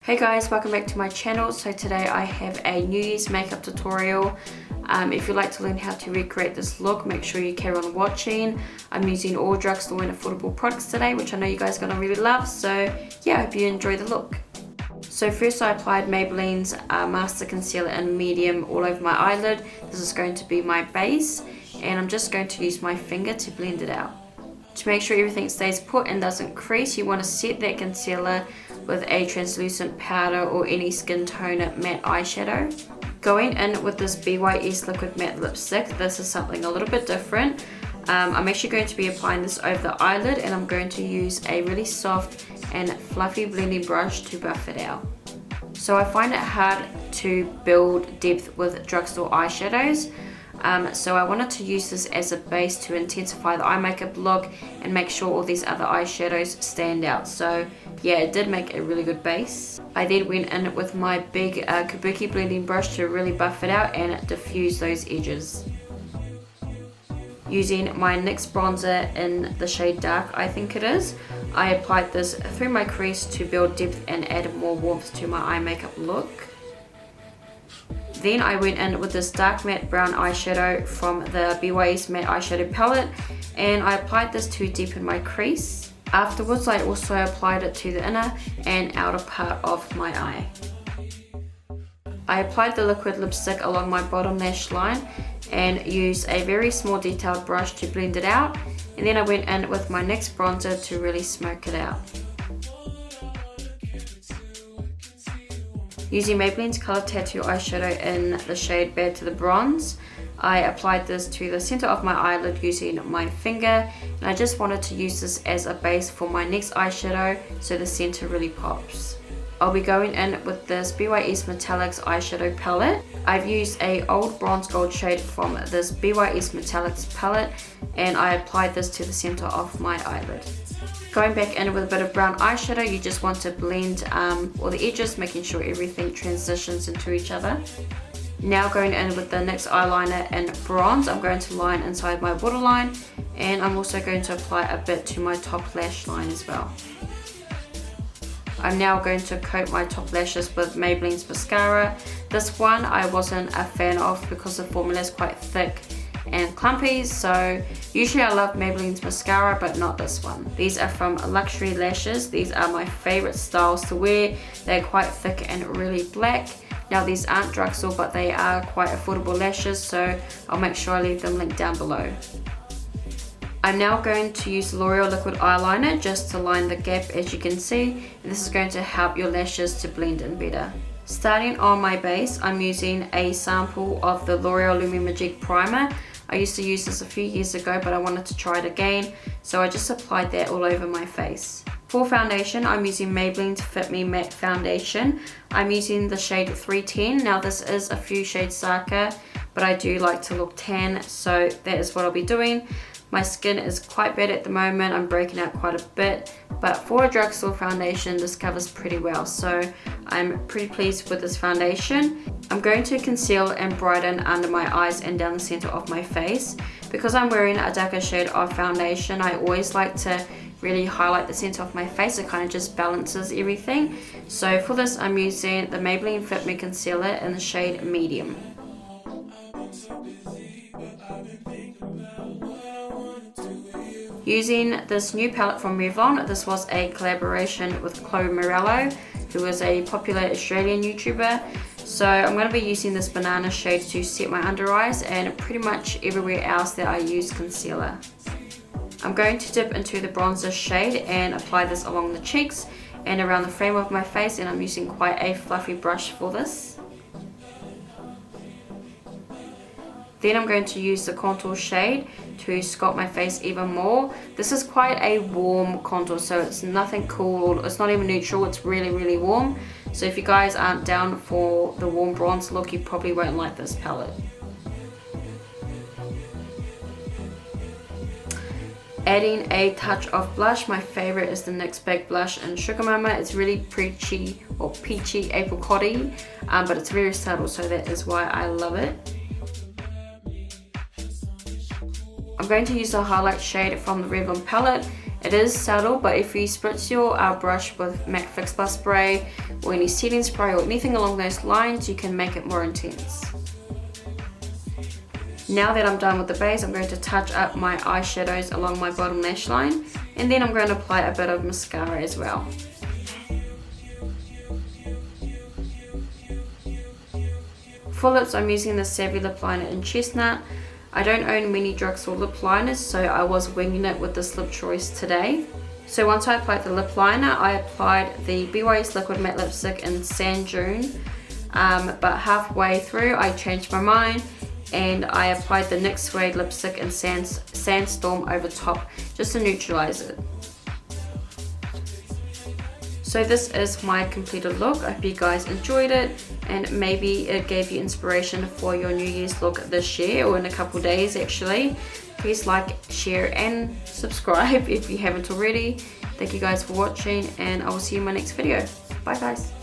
Hey guys, welcome back to my channel. So today I have a New Year's makeup tutorial. If you'd like to learn how to recreate this look, make sure you carry on watching. I'm using all drugstore and affordable products today, which I know you guys are going to really love. So yeah, I hope you enjoy the look. So first I applied Maybelline's Master Concealer in medium all over my eyelid. This is going to be my base, and I'm just going to use my finger to blend it out. To make sure everything stays put and doesn't crease, you want to set that concealer with a translucent powder or any skin tone matte eyeshadow. Going in with this B.S liquid matte lipstick, this is something a little bit different. I'm actually going to be applying this over the eyelid, and I'm going to use a really soft and fluffy blending brush to buff it out. So I find it hard to build depth with drugstore eyeshadows. So I wanted to use this as a base to intensify the eye makeup look and make sure all these other eyeshadows stand out. So yeah, it did make a really good base. I then went in with my big kabuki blending brush to really buff it out and diffuse those edges. Using my NYX bronzer in the shade Dark, I think it is, I applied this through my crease to build depth and add more warmth to my eye makeup look. Then I went in with this dark matte brown eyeshadow from the B.S matte eyeshadow palette, and I applied this to deepen my crease. Afterwards, I also applied it to the inner and outer part of my eye. I applied the liquid lipstick along my bottom lash line and used a very small detailed brush to blend it out, and then I went in with my NYX bronzer to really smoke it out. Using Maybelline's Color Tattoo eyeshadow in the shade Bad to the Bronze, I applied this to the center of my eyelid using my finger, and I just wanted to use this as a base for my next eyeshadow so the center really pops. I'll be going in with this B.S Metallics eyeshadow palette. I've used a old bronze gold shade from this B.S Metallics palette, and I applied this to the center of my eyelid. Going back in with a bit of brown eyeshadow, you just want to blend all the edges, making sure everything transitions into each other. Now going in with the NYX eyeliner in bronze, I'm going to line inside my waterline, and I'm also going to apply a bit to my top lash line as well. I'm now going to coat my top lashes with Maybelline's mascara. This one I wasn't a fan of because the formula is quite thick and clumpy, so usually I love Maybelline's mascara, but not this one. These are from Luxury Lashes. These are my favorite styles to wear. They're quite thick and really black. Now these aren't drugstore, but they are quite affordable lashes, so I'll make sure I leave them linked down below. I'm now going to use L'Oreal liquid eyeliner just to line the gap, as you can see, and this is going to help your lashes to blend in better. Starting on my base, I'm using a sample of the L'Oreal Lumi Magique primer. I used to use this a few years ago, but I wanted to try it again, so I just applied that all over my face. For foundation, I'm using Maybelline's Fit Me Matte Foundation. I'm using the shade 310. Now this is a few shades darker, but I do like to look tan, so that is what I'll be doing. My skin is quite bad at the moment, I'm breaking out quite a bit, but for a drugstore foundation, this covers pretty well, so I'm pretty pleased with this foundation. I'm going to conceal and brighten under my eyes and down the center of my face. Because I'm wearing a darker shade of foundation, I always like to really highlight the center of my face. It kind of just balances everything. So for this, I'm using the Maybelline Fit Me Concealer in the shade Medium. Using this new palette from Revlon, this was a collaboration with Chloe Morello, who is a popular Australian YouTuber. So I'm going to be using this banana shade to set my under eyes and pretty much everywhere else that I use concealer. I'm going to dip into the bronzer shade and apply this along the cheeks and around the frame of my face, and I'm using quite a fluffy brush for this. Then I'm going to use the contour shade to sculpt my face even more. This is quite a warm contour, so it's nothing cool, it's not even neutral, it's really, really warm. So if you guys aren't down for the warm bronze look, you probably won't like this palette. Adding a touch of blush, my favorite is the NYX Baked Blush in Sugar Mama. It's really peachy or peachy apricot-y, but it's very subtle, so that is why I love it. I'm going to use the highlight shade from the Revlon palette It is subtle, but if you spritz your brush with MAC Fix Plus spray or any setting spray or anything along those lines, you can make it more intense. Now that I'm done with the base, I'm going to touch up my eyeshadows along my bottom lash line, and then I'm going to apply a bit of mascara as well. For lips, I'm using the Savvy Lip Liner in Chestnut. I don't own many drugstore lip liners, so I was winging it with this lip choice today. So once I applied the lip liner, I applied the BYS Liquid Matte Lipstick in Sand Dune, but halfway through I changed my mind and I applied the NYX Suede lipstick in Sandstorm over top just to neutralize it. So this is my completed look. I hope you guys enjoyed it, and maybe it gave you inspiration for your New Year's look this year, or in a couple days actually. Please like, share and subscribe if you haven't already. Thank you guys for watching, and I will see you in my next video. Bye guys.